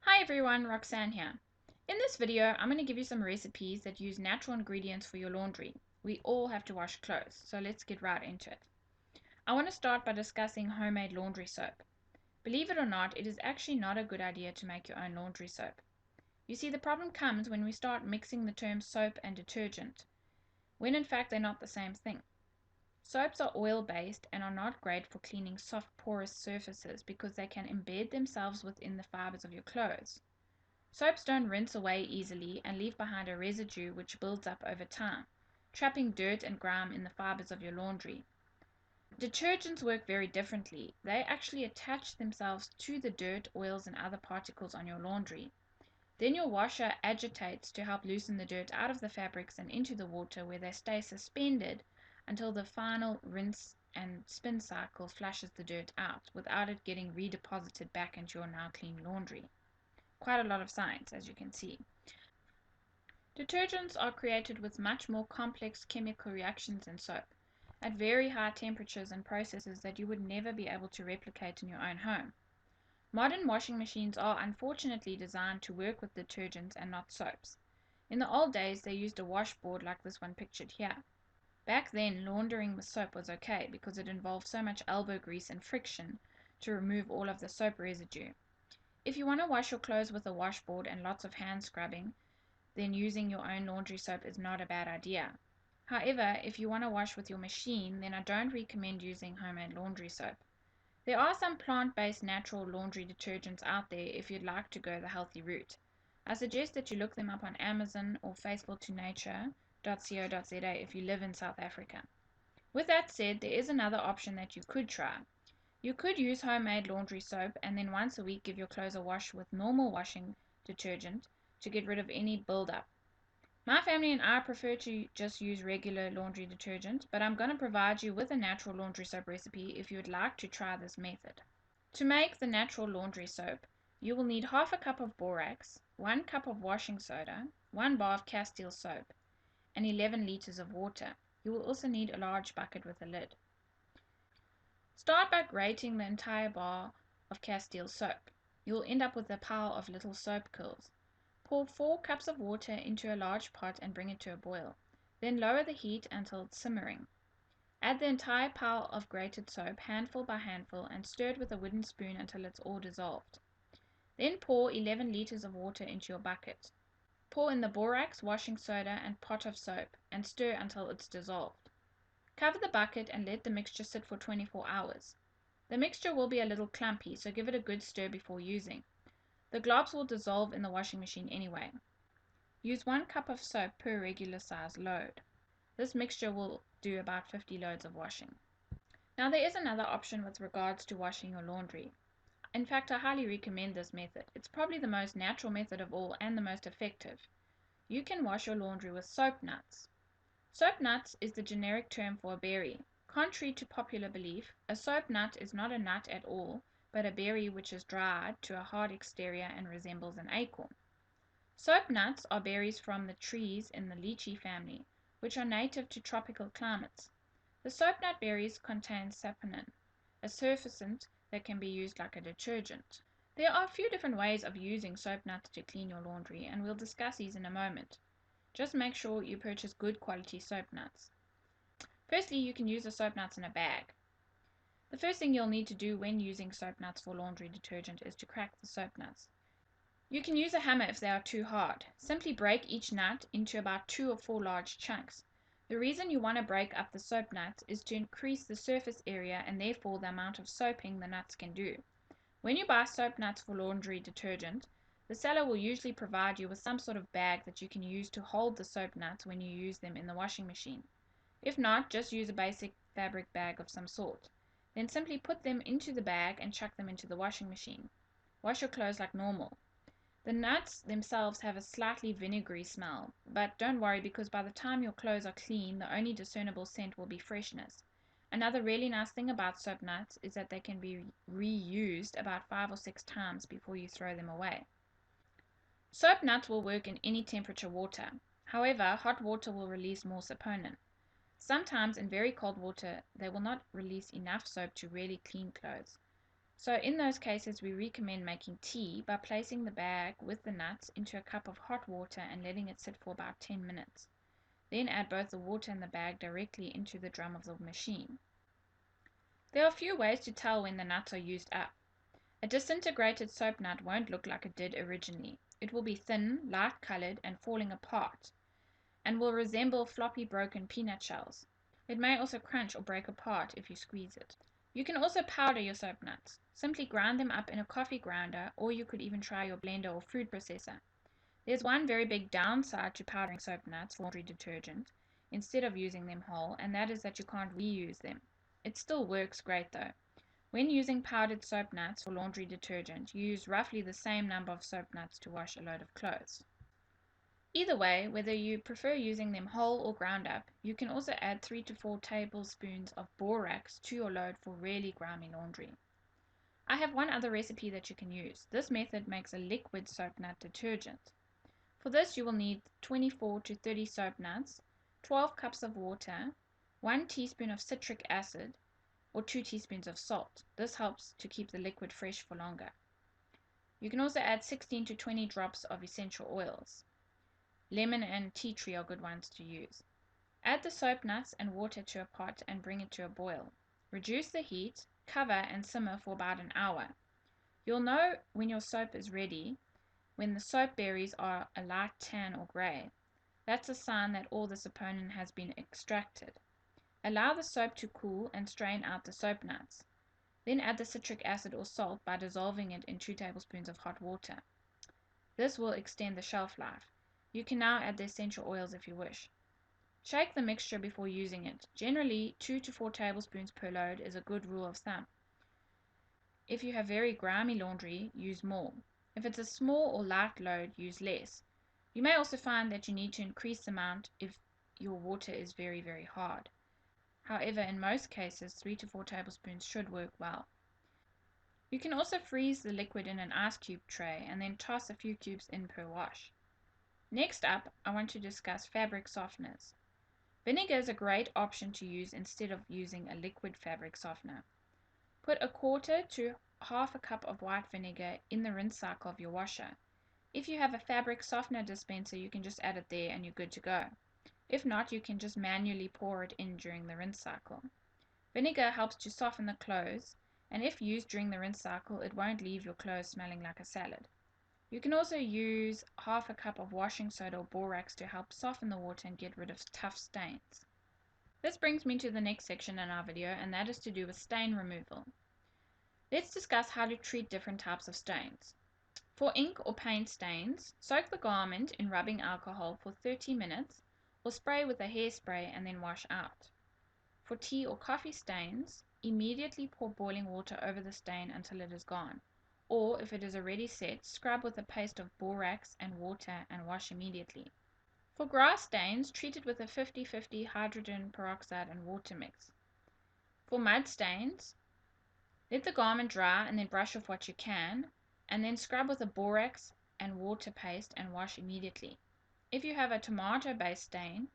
Hi everyone, Roxanne here. In this video, I'm going to give you some recipes that use natural ingredients for your laundry. We all have to wash clothes, so let's get right into it. I want to start by discussing homemade laundry soap. Believe it or not, it is actually not a good idea to make your own laundry soap. You see, the problem comes when we start mixing the terms soap and detergent, when in fact they're not the same thing. Soaps are oil-based and are not great for cleaning soft, porous surfaces because they can embed themselves within the fibers of your clothes. Soaps don't rinse away easily and leave behind a residue which builds up over time, trapping dirt and grime in the fibers of your laundry. Detergents work very differently. They actually attach themselves to the dirt, oils, and other particles on your laundry. Then your washer agitates to help loosen the dirt out of the fabrics and into the water, where they stay suspended until the final rinse and spin cycle flushes the dirt out without it getting redeposited back into your now clean laundry. Quite a lot of science, as you can see. Detergents are created with much more complex chemical reactions than soap, at very high temperatures and processes that you would never be able to replicate in your own home. Modern washing machines are unfortunately designed to work with detergents and not soaps. In the old days, they used a washboard like this one pictured here. Back then, laundering with soap was okay because it involved so much elbow grease and friction to remove all of the soap residue. If you want to wash your clothes with a washboard and lots of hand scrubbing, then using your own laundry soap is not a bad idea. However, if you want to wash with your machine, then I don't recommend using homemade laundry soap. There are some plant-based natural laundry detergents out there if you'd like to go the healthy route. I suggest that you look them up on Amazon or faithfultonature.co.za if you live in South Africa. With that said, there is another option that you could try. You could use homemade laundry soap and then once a week give your clothes a wash with normal washing detergent to get rid of any buildup. My family and I prefer to just use regular laundry detergent, but I'm going to provide you with a natural laundry soap recipe if you would like to try this method. To make the natural laundry soap, you will need half a cup of borax, 1 cup of washing soda, 1 bar of Castile soap, and 11 liters of water. You will also need a large bucket with a lid. Start by grating the entire bar of Castile soap. You will end up with a pile of little soap curls. Pour 4 cups of water into a large pot and bring it to a boil. Then lower the heat until it's simmering. Add the entire pile of grated soap, handful by handful, and stir it with a wooden spoon until it's all dissolved. Then pour 11 liters of water into your bucket. Pour in the borax, washing soda, and pot of soap, and stir until it's dissolved. Cover the bucket and let the mixture sit for 24 hours. The mixture will be a little clumpy, so give it a good stir before using. The globs will dissolve in the washing machine anyway. Use 1 cup of soap per regular size load. This mixture will do about 50 loads of washing. Now there is another option with regards to washing your laundry. In fact, I highly recommend this method. It's probably the most natural method of all and the most effective. You can wash your laundry with soap nuts. Soap nuts is the generic term for a berry. Contrary to popular belief, a soap nut is not a nut at all, but a berry which is dried to a hard exterior and resembles an acorn. Soap nuts are berries from the trees in the lychee family, which are native to tropical climates. The soap nut berries contain saponin, a surfactant that can be used like a detergent. There are a few different ways of using soap nuts to clean your laundry, and we'll discuss these in a moment. Just make sure you purchase good quality soap nuts. Firstly, you can use the soap nuts in a bag. The first thing you'll need to do when using soap nuts for laundry detergent is to crack the soap nuts. You can use a hammer if they are too hard. Simply break each nut into about 2 or 4 large chunks. The reason you want to break up the soap nuts is to increase the surface area and therefore the amount of soaping the nuts can do. When you buy soap nuts for laundry detergent, the seller will usually provide you with some sort of bag that you can use to hold the soap nuts when you use them in the washing machine. If not, just use a basic fabric bag of some sort. Then simply put them into the bag and chuck them into the washing machine. Wash your clothes like normal. The nuts themselves have a slightly vinegary smell, but don't worry because by the time your clothes are clean, the only discernible scent will be freshness. Another really nice thing about soap nuts is that they can be reused about 5 or 6 times before you throw them away. Soap nuts will work in any temperature water. However, hot water will release more saponin. Sometimes in very cold water, they will not release enough soap to really clean clothes. So in those cases, we recommend making tea by placing the bag with the nuts into a cup of hot water and letting it sit for about 10 minutes. Then add both the water and the bag directly into the drum of the machine. There are a few ways to tell when the nuts are used up. A disintegrated soap nut won't look like it did originally. It will be thin, light-colored, and falling apart, and will resemble floppy broken peanut shells. It may also crunch or break apart if you squeeze it. You can also powder your soap nuts. Simply grind them up in a coffee grinder, or you could even try your blender or food processor. There's one very big downside to powdering soap nuts for laundry detergent instead of using them whole, and that is that you can't reuse them. It still works great though. When using powdered soap nuts for laundry detergent, you use roughly the same number of soap nuts to wash a load of clothes. Either way, whether you prefer using them whole or ground up, you can also add 3 to 4 tablespoons of borax to your load for really grimy laundry. I have one other recipe that you can use. This method makes a liquid soap nut detergent. For this, you will need 24 to 30 soap nuts, 12 cups of water, 1 teaspoon of citric acid, or 2 teaspoons of salt. This helps to keep the liquid fresh for longer. You can also add 16 to 20 drops of essential oils. Lemon and tea tree are good ones to use. Add the soap nuts and water to a pot and bring it to a boil. Reduce the heat, cover, and simmer for about an hour. You'll know when your soap is ready when the soap berries are a light tan or gray. That's a sign that all the saponin has been extracted. Allow the soap to cool and strain out the soap nuts. Then add the citric acid or salt by dissolving it in 2 tablespoons of hot water. This will extend the shelf life. You can now add the essential oils if you wish. Shake the mixture before using it. Generally, 2 to 4 tablespoons per load is a good rule of thumb. If you have very grimy laundry, use more. If it's a small or light load, use less. You may also find that you need to increase the amount if your water is very, very hard. However, in most cases, 3 to 4 tablespoons should work well. You can also freeze the liquid in an ice cube tray and then toss a few cubes in per wash. Next up, I want to discuss fabric softeners. Vinegar is a great option to use instead of using a liquid fabric softener. Put a quarter to half a cup of white vinegar in the rinse cycle of your washer. If you have a fabric softener dispenser, you can just add it there and you're good to go. If not, you can just manually pour it in during the rinse cycle. Vinegar helps to soften the clothes, and if used during the rinse cycle, it won't leave your clothes smelling like a salad. You can also use half a cup of washing soda or borax to help soften the water and get rid of tough stains. This brings me to the next section in our video, and that is to do with stain removal. Let's discuss how to treat different types of stains. For ink or paint stains, soak the garment in rubbing alcohol for 30 minutes or spray with a hairspray and then wash out. For tea or coffee stains, immediately pour boiling water over the stain until it is gone. Or, if it is already set, scrub with a paste of borax and water and wash immediately. For grass stains, treat it with a 50-50 hydrogen peroxide and water mix. For mud stains, let the garment dry and then brush off what you can, and then scrub with a borax and water paste and wash immediately. If you have a tomato-based stain,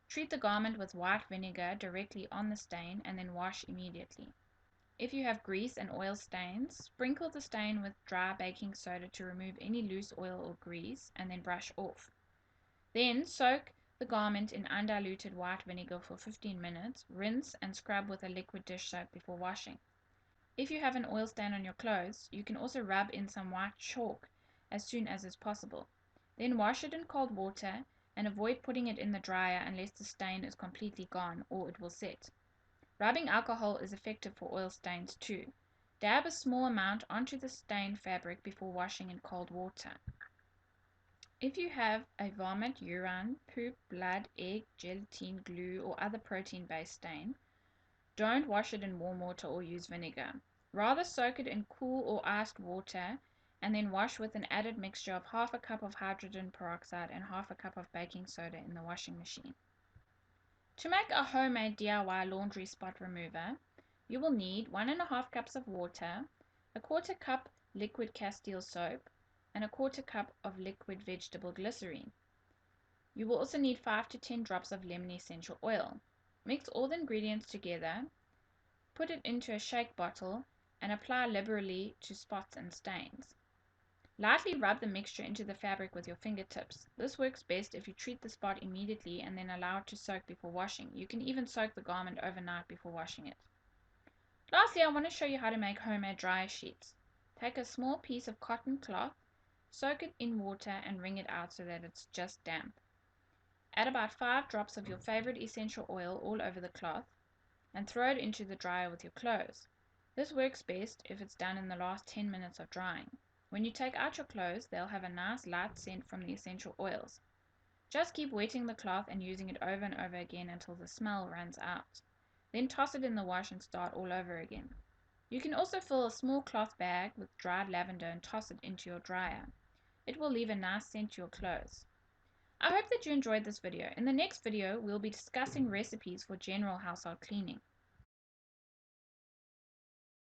treat the garment with white vinegar directly on the stain and then wash immediately. If you have grease and oil stains, sprinkle the stain with dry baking soda to remove any loose oil or grease and then brush off. Then soak the garment in undiluted white vinegar for 15 minutes, rinse and scrub with a liquid dish soap before washing. If you have an oil stain on your clothes, you can also rub in some white chalk as soon as is possible. Then wash it in cold water and avoid putting it in the dryer unless the stain is completely gone or it will set. Rubbing alcohol is effective for oil stains too. Dab a small amount onto the stained fabric before washing in cold water. If you have a vomit, urine, poop, blood, egg, gelatin, glue, or other protein-based stain, don't wash it in warm water or use vinegar. Rather soak it in cool or iced water and then wash with an added mixture of half a cup of hydrogen peroxide and half a cup of baking soda in the washing machine. To make a homemade DIY laundry spot remover, you will need 1.5 cups of water, a quarter cup liquid Castile soap, and a quarter cup of liquid vegetable glycerine. You will also need 5 to 10 drops of lemon essential oil. Mix all the ingredients together, put it into a shake bottle, and apply liberally to spots and stains. Lightly rub the mixture into the fabric with your fingertips. This works best if you treat the spot immediately and then allow it to soak before washing. You can even soak the garment overnight before washing it. Lastly, I want to show you how to make homemade dryer sheets. Take a small piece of cotton cloth, soak it in water and wring it out so that it's just damp. Add about 5 drops of your favorite essential oil all over the cloth and throw it into the dryer with your clothes. This works best if it's done in the last 10 minutes of drying. When you take out your clothes, they'll have a nice light scent from the essential oils. Just keep wetting the cloth and using it over and over again until the smell runs out. Then toss it in the wash and start all over again. You can also fill a small cloth bag with dried lavender and toss it into your dryer. It will leave a nice scent to your clothes. I hope that you enjoyed this video. In the next video, we'll be discussing recipes for general household cleaning.